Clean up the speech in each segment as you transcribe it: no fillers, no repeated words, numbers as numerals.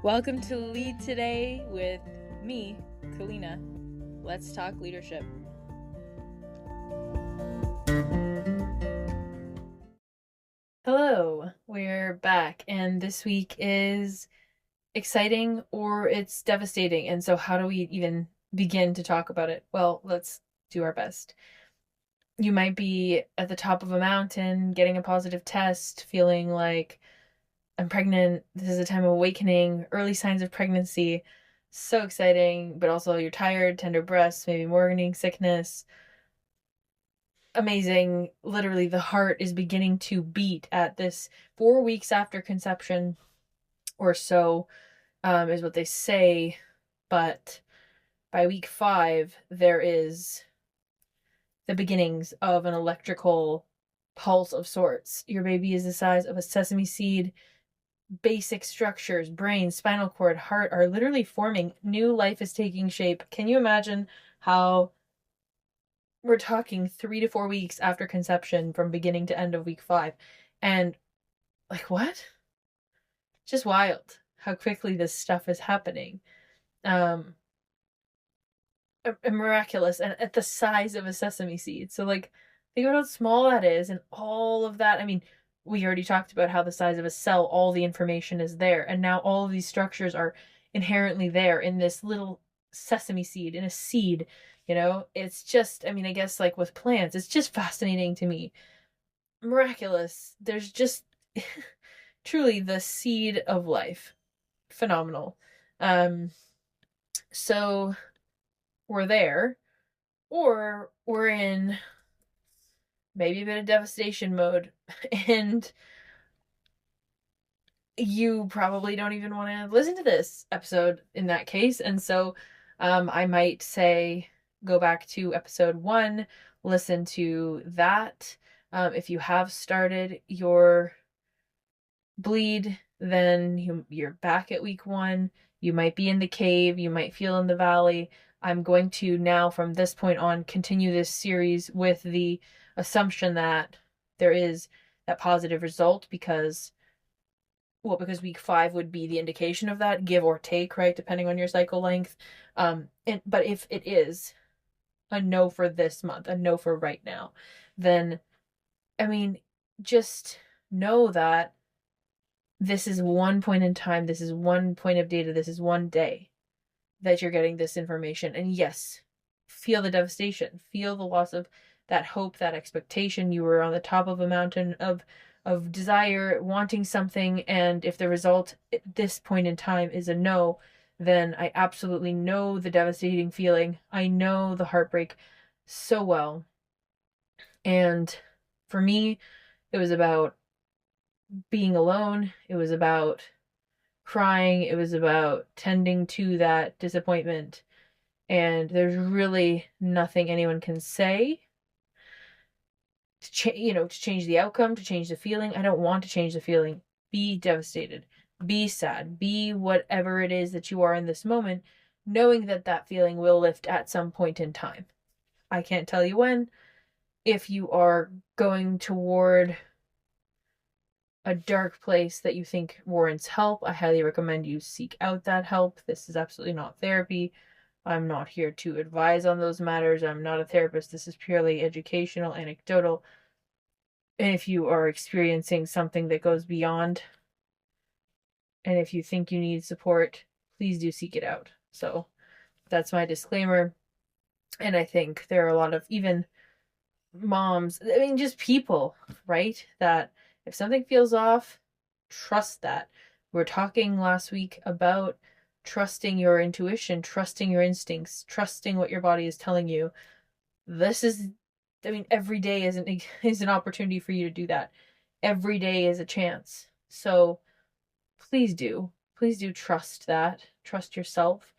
Welcome to Lead Today with me, Kalina. Let's talk leadership. Hello, we're back, and this week is exciting or it's devastating. And so how do we even begin to talk about it? Well, let's do our best. You might be at the top of a mountain, getting a positive test, feeling like I'm pregnant. This is a time of awakening, early signs of pregnancy. So exciting, but also you're tired, tender breasts, maybe morning sickness. Amazing. Literally, the heart is beginning to beat at this 4 weeks after conception or so, is what they say. But by week 5, there is the beginnings of an electrical pulse of sorts. Your baby is the size of a sesame seed. Basic structures, brain, spinal cord, heart are literally forming. New life is taking shape. Can you imagine how we're talking 3 to 4 weeks after conception from beginning to end of week 5? And like, what? Just wild how quickly this stuff is happening. Miraculous, and at the size of a sesame seed. So like, think about how small that is, and all of that. I mean, we already talked about how the size of a cell, all the information is there, and now all of these structures are inherently there in this little sesame seed, in a seed. It's just, I mean, I guess like with plants, it's just fascinating to me. Miraculous. There's just truly the seed of life. Phenomenal. So we're there, or we're in maybe a bit of devastation mode, and you probably don't even want to listen to this episode in that case. And so I might say go back to episode 1, listen to that. If you have started your bleed, then you're back at week 1. You might be in the cave, you might feel in the valley. I'm going to now, from this point on, continue this series with the assumption that there is that positive result, because week 5 would be the indication of that, give or take, right, depending on your cycle length. But if it is a no for this month, a no for right now, then, I mean, just know that this is one point in time, this is one point of data, this is one day that you're getting this information. And yes, feel the devastation, feel the loss of that hope, that expectation. You were on the top of a mountain of desire, wanting something, and if the result at this point in time is a no, then I absolutely know the devastating feeling. I know the heartbreak so well. And for me, it was about being alone. It was about crying. It was about tending to that disappointment. And there's really nothing anyone can say to change the outcome, to change the feeling. I don't want to change the feeling. Be devastated, be sad, be whatever it is that you are in this moment, knowing that that feeling will lift at some point in time. I can't tell you when. If you are going toward a dark place that you think warrants help, I highly recommend you seek out that help. This is absolutely not therapy. I'm not here to advise on those matters. I'm not a therapist. This is purely educational, anecdotal. And if you are experiencing something that goes beyond, and if you think you need support, please do seek it out. So that's my disclaimer. And I think there are a lot of even moms, I mean, just people, right? That if something feels off, trust that. We were talking last week about trusting your intuition, trusting your instincts, trusting what your body is telling you. This is, I mean, every day is an opportunity for you to do that. Every day is a chance. So please do trust that. Trust yourself,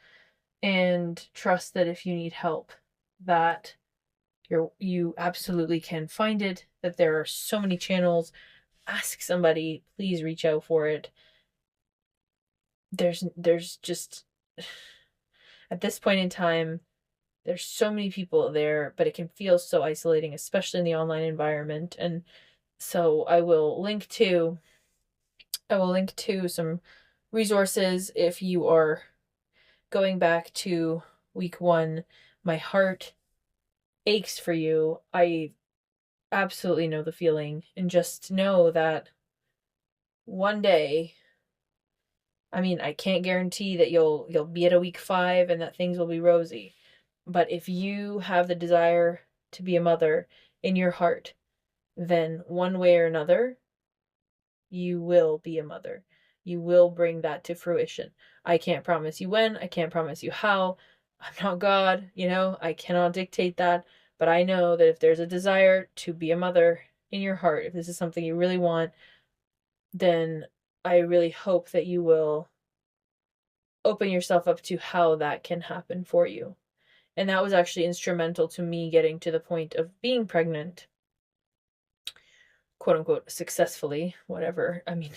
and trust that if you need help, that you absolutely can find it, that there are so many channels. Ask somebody, please reach out for it. There's just, at this point in time, there's so many people there, but it can feel so isolating, especially in the online environment. And so I will link to some resources. If you are going back to week 1, my heart aches for you. I absolutely know the feeling, and just know that one day, I mean, I can't guarantee that you'll be at a week 5 and that things will be rosy. But if you have the desire to be a mother in your heart, then one way or another, you will be a mother. You will bring that to fruition. I can't promise you when, I can't promise you how. I'm not God, I cannot dictate that. But I know that if there's a desire to be a mother in your heart, if this is something you really want, then I really hope that you will open yourself up to how that can happen for you. And that was actually instrumental to me getting to the point of being pregnant, quote unquote, successfully, whatever. I mean,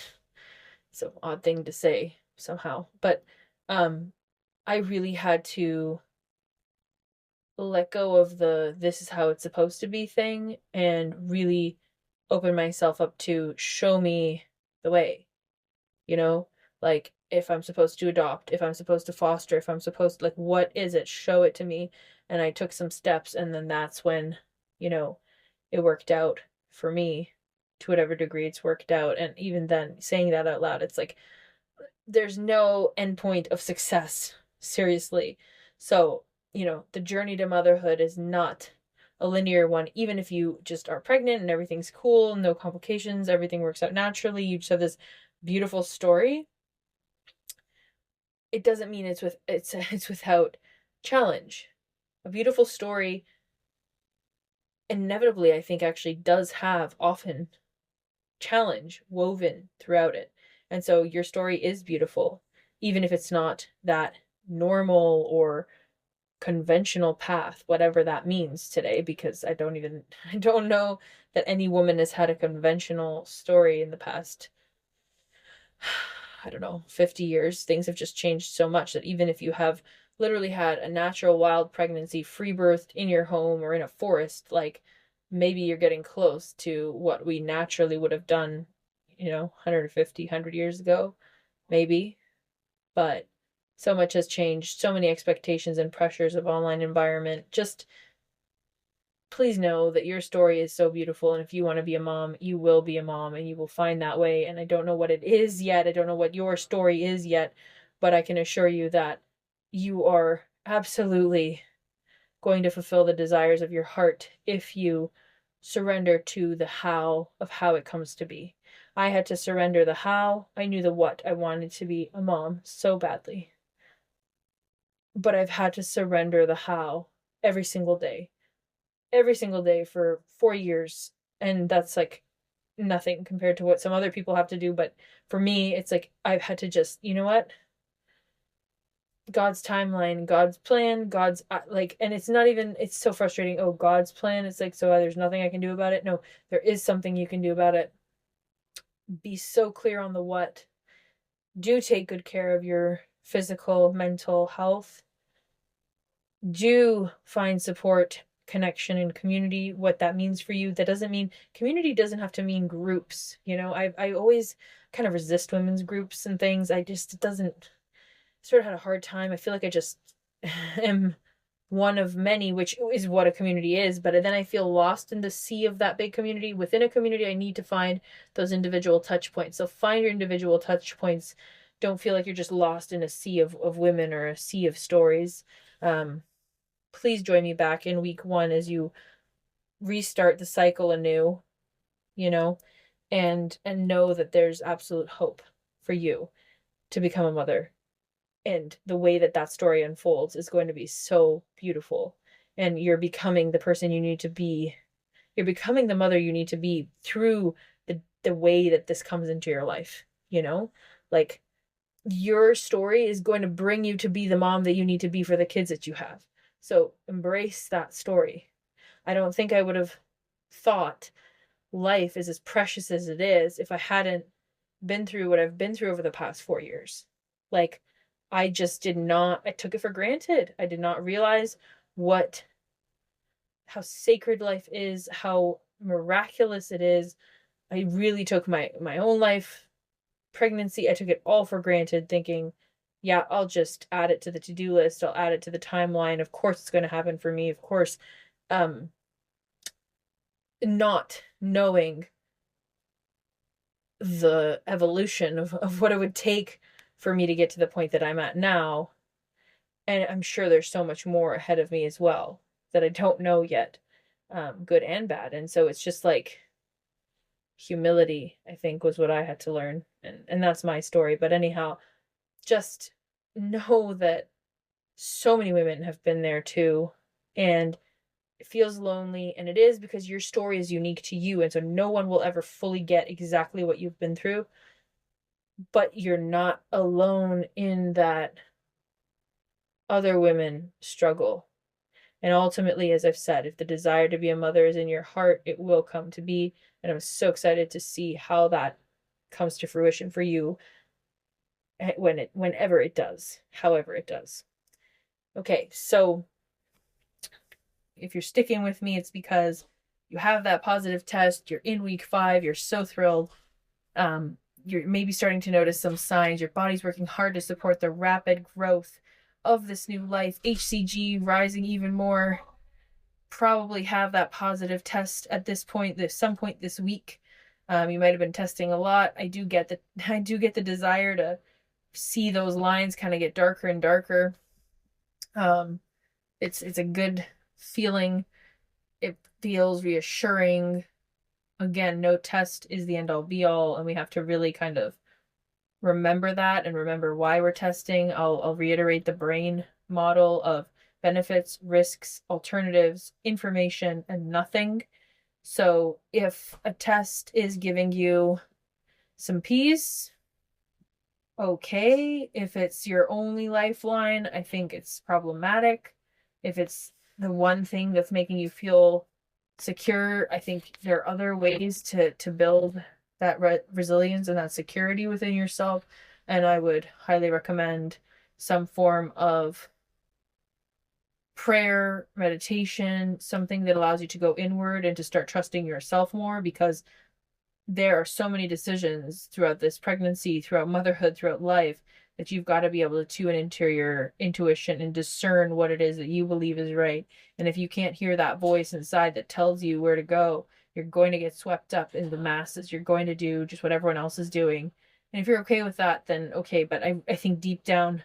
it's an odd thing to say somehow. But I really had to let go of the this is how it's supposed to be thing and really open myself up to show me the way, you know? Like, if I'm supposed to adopt, if I'm supposed to foster, if I'm supposed, like, what is it? Show it to me. And I took some steps, and then that's when, it worked out for me to whatever degree it's worked out. And even then, saying that out loud, it's like, there's no endpoint of success, seriously. So, the journey to motherhood is not a linear one. Even if you just are pregnant and everything's cool, no complications, everything works out naturally, you just have this beautiful story, it doesn't mean it's without challenge. A beautiful story inevitably, I think, actually does have often challenge woven throughout it. And so your story is beautiful, even if it's not that normal or conventional path, whatever that means today, because I don't know that any woman has had a conventional story in the past, I don't know, 50 years. Things have just changed so much that even if you have literally had a natural wild pregnancy, free birthed in your home or in a forest, like, maybe you're getting close to what we naturally would have done, 150, 100 years ago, maybe. But so much has changed, so many expectations and pressures of online environment. Just please know that your story is so beautiful, and if you want to be a mom, you will be a mom, and you will find that way. And I don't know what it is yet. I don't know what your story is yet, but I can assure you that you are absolutely going to fulfill the desires of your heart if you surrender to the how of how it comes to be. I had to surrender the how. I knew the what. I wanted to be a mom so badly. But I've had to surrender the how every single day. Every single day for 4 years. And that's like nothing compared to what some other people have to do. But for me, it's like I've had to just, you know what? God's timeline, God's plan, God's like, and it's not even, it's so frustrating. Oh, God's plan. It's like, so there's nothing I can do about it. No, there is something you can do about it. Be so clear on the what. Do take good care of your physical, mental health. Do find support, connection, and community, what that means for you. That doesn't mean, community doesn't have to mean groups. I always kind of resist women's groups and things. It doesn't, sort of had a hard time. I feel like I just am one of many, which is what a community is. But then I feel lost in the sea of that big community. Within a community, I need to find those individual touch points. So find your individual touch points. Don't feel like you're just lost in a sea of women or a sea of stories. Please join me back in week 1 as you restart the cycle anew, and know that there's absolute hope for you to become a mother. And the way that that story unfolds is going to be so beautiful. And you're becoming the person you need to be. You're becoming the mother you need to be through the way that this comes into your life, Like, your story is going to bring you to be the mom that you need to be for the kids that you have. So embrace that story. I don't think I would have thought life is as precious as it is if I hadn't been through what I've been through over the past 4 years. Like, I just did not, I took it for granted. I did not realize how sacred life is, how miraculous it is. I really took my own life pregnancy, I took it all for granted, thinking, yeah, I'll just add it to the to-do list. I'll add it to the timeline. Of course it's going to happen for me. Of course, um, not knowing the evolution of what it would take for me to get to the point that I'm at now. And I'm sure there's so much more ahead of me as well that I don't know yet, good and bad. And so it's just like humility, I think, was what I had to learn. And that's my story. But anyhow, just know that so many women have been there too. And it feels lonely. And it is because your story is unique to you. And so no one will ever fully get exactly what you've been through. But you're not alone in that other women struggle. And ultimately, as I've said, if the desire to be a mother is in your heart, it will come to be. And I'm so excited to see how that comes to fruition for you whenever it does, however it does. Okay, so if you're sticking with me, it's because you have that positive test, you're in week 5, you're so thrilled. You're maybe starting to notice some signs. Your body's working hard to support the rapid growth of this new life. HCG rising even more. Probably have that positive test at this point, some point this week. You might have been testing a lot. I do get the desire to see those lines kind of get darker and darker. It's a good feeling. It feels reassuring. Again, no test is the end all be all, and we have to really kind of remember that and remember why we're testing. I'll reiterate the brain model of benefits, risks, alternatives, information, and nothing. So if a test is giving you some peace, okay. If it's your only lifeline, I think it's problematic. If it's the one thing that's making you feel secure, I think there are other ways to build that resilience and that security within yourself. And I would highly recommend some form of prayer, meditation, something that allows you to go inward and to start trusting yourself more, because there are so many decisions throughout this pregnancy, throughout motherhood, throughout life, that you've got to be able to tune into your intuition and discern what it is that you believe is right. And if you can't hear that voice inside that tells you where to go, you're going to get swept up in the masses. You're going to do just what everyone else is doing. And if you're okay with that, then okay. But I think deep down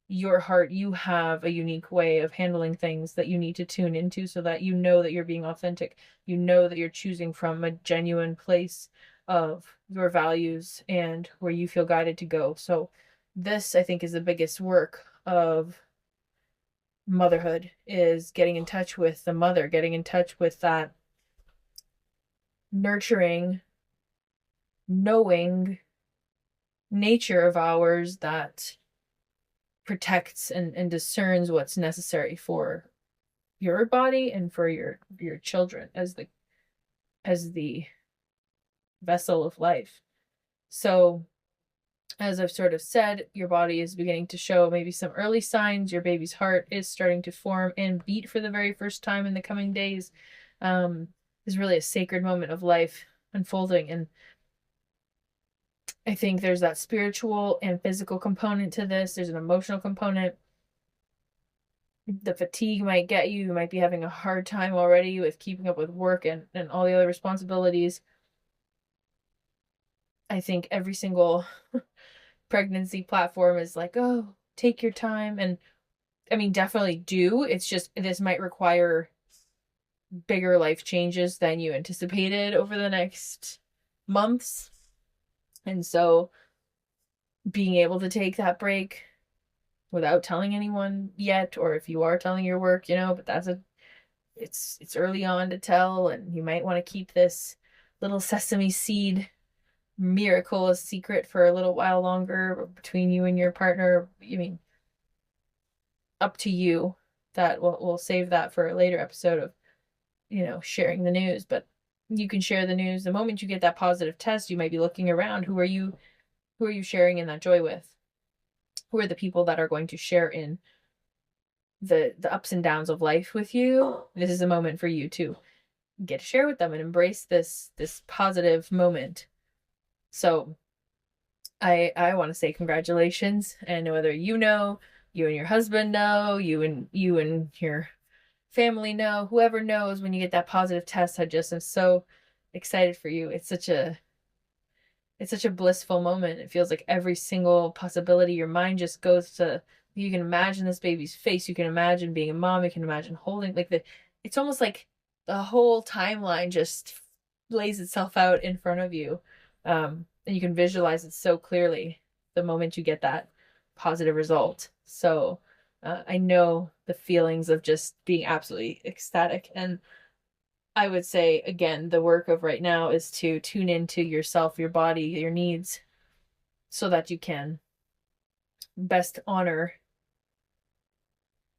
your heart, you have a unique way of handling things that you need to tune into, so that you know that you're being authentic. You know that you're choosing from a genuine place of your values and where you feel guided to go. So this, I think, is the biggest work of motherhood, is getting in touch with the mother, getting in touch with that nurturing, knowing nature of ours that protects and discerns what's necessary for your body and for your children as the vessel of life. So as I've sort of said, your body is beginning to show maybe some early signs. Your baby's heart is starting to form and beat for the very first time in the coming days. Is really a sacred moment of life unfolding. And I think there's that spiritual and physical component to this. There's an emotional component. The fatigue might get you. You might be having a hard time already with keeping up with work and all the other responsibilities. I think every single pregnancy platform is like, oh, take your time. And I mean, definitely do. It's just, this might require bigger life changes than you anticipated over the next months. And so being able to take that break without telling anyone yet, or if you are telling your work, but it's early on to tell, and you might want to keep this little sesame seed miracle a secret for a little while longer between you and your partner. I mean, up to you. That we'll save that for a later episode of, sharing the news. But you can share the news the moment you get that positive test. You might be looking around. Who are you sharing in that joy with? Who are the people that are going to share in the ups and downs of life with you? This is a moment for you to get to share with them and embrace this positive moment. So I want to say congratulations, and whether you know, you and your husband know, you and your family know, whoever knows when you get that positive test, I just am so excited for you. It's such a blissful moment. It feels like every single possibility, your mind just goes to, you can imagine this baby's face, you can imagine being a mom, you can imagine holding, like, it's almost like the whole timeline just lays itself out in front of you. And you can visualize it so clearly the moment you get that positive result. So I know the feelings of just being absolutely ecstatic. And I would say, again, the work of right now is to tune into yourself, your body, your needs, so that you can best honor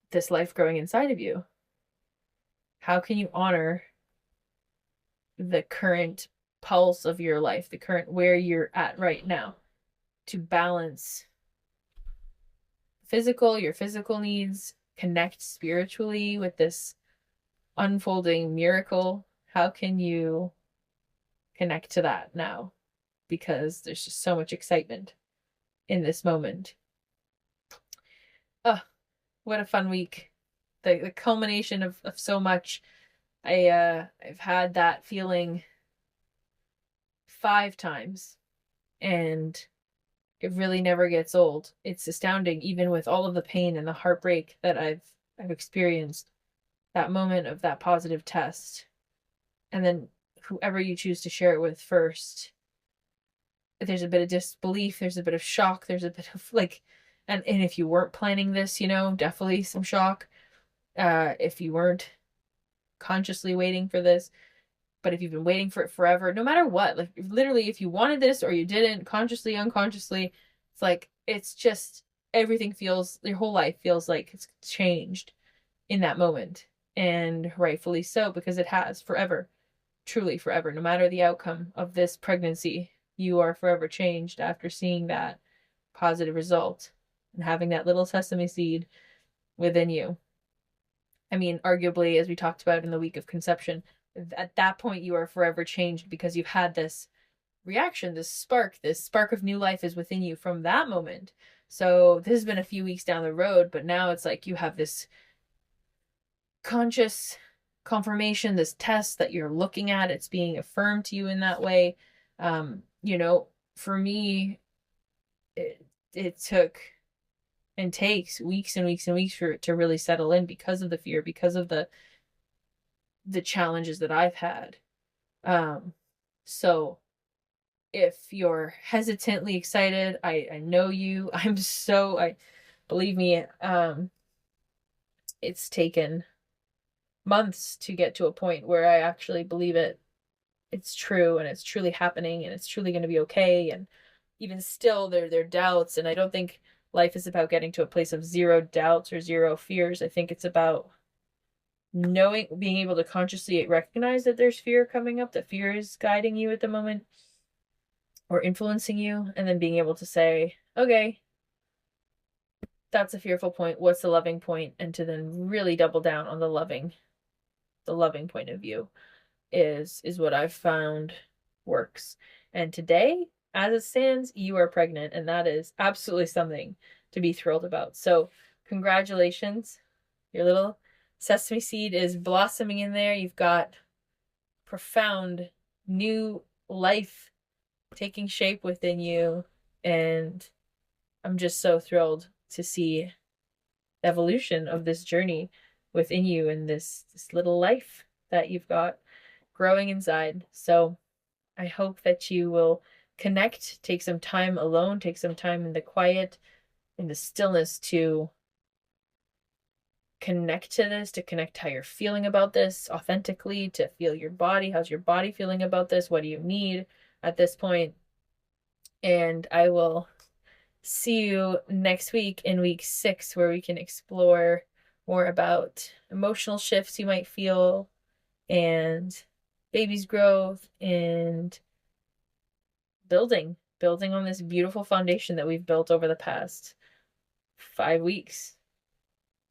this life growing inside of you. How can you honor the current pulse of your life, the current where you're at right now, to balance your physical needs, connect spiritually with this unfolding miracle? How can you connect to that now? Because there's just so much excitement in this moment. Oh, what a fun week. The culmination of so much. I've had that feeling 5 times, and it really never gets old. It's astounding, even with all of the pain and the heartbreak that I've experienced, that moment of that positive test. And then whoever you choose to share it with first, there's a bit of disbelief, there's a bit of shock, there's a bit of like, and if you weren't planning this, definitely some shock. If you weren't consciously waiting for this, but if you've been waiting for it forever, no matter what, like literally if you wanted this or you didn't, consciously, unconsciously, it's like, it's just, everything feels, your whole life feels like it's changed in that moment. And rightfully so, because it has forever, truly forever. No matter the outcome of this pregnancy, you are forever changed after seeing that positive result and having that little sesame seed within you. I mean, arguably, as we talked about in the week of conception, at that point you are forever changed because you've had this reaction, this spark of new life is within you from that moment. So this has been a few weeks down the road, but now it's like you have this conscious confirmation, this test that you're looking at, it's being affirmed to you in that way. For me, it took and takes weeks and weeks and weeks for it to really settle in because of the fear, because of the challenges that I've had. So if you're hesitantly excited, I know you. Believe me, it's taken months to get to a point where I actually believe it's true and it's truly happening and it's truly going to be okay. And even still, there are doubts, and I don't think life is about getting to a place of zero doubts or zero fears. I think it's about being able to consciously recognize that there's fear coming up, that fear is guiding you at the moment or influencing you, and then being able to say, okay, that's a fearful point. What's the loving point? And to then really double down on the loving point of view is what I've found works. And today, as it stands, you are pregnant, and that is absolutely something to be thrilled about. So congratulations. Your little sesame seed is blossoming in there. You've got profound new life taking shape within you, and I'm just so thrilled to see the evolution of this journey within you and this little life that you've got growing inside. So I hope that you will connect, take some time alone, take some time in the quiet, in the stillness to connect to this, to connect how you're feeling about this authentically, to feel your body. How's your body feeling about this? What do you need at this point? And I will see you next week in week 6, where we can explore more about emotional shifts you might feel and baby's growth and building on this beautiful foundation that we've built over the past 5 weeks.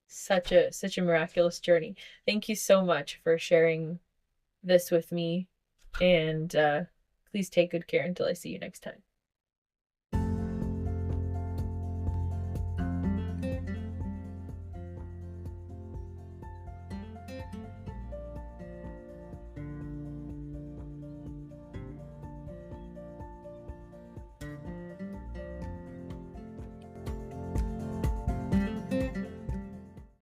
Such a miraculous journey. Thank you so much for sharing this with me, and please take good care until I see you next time.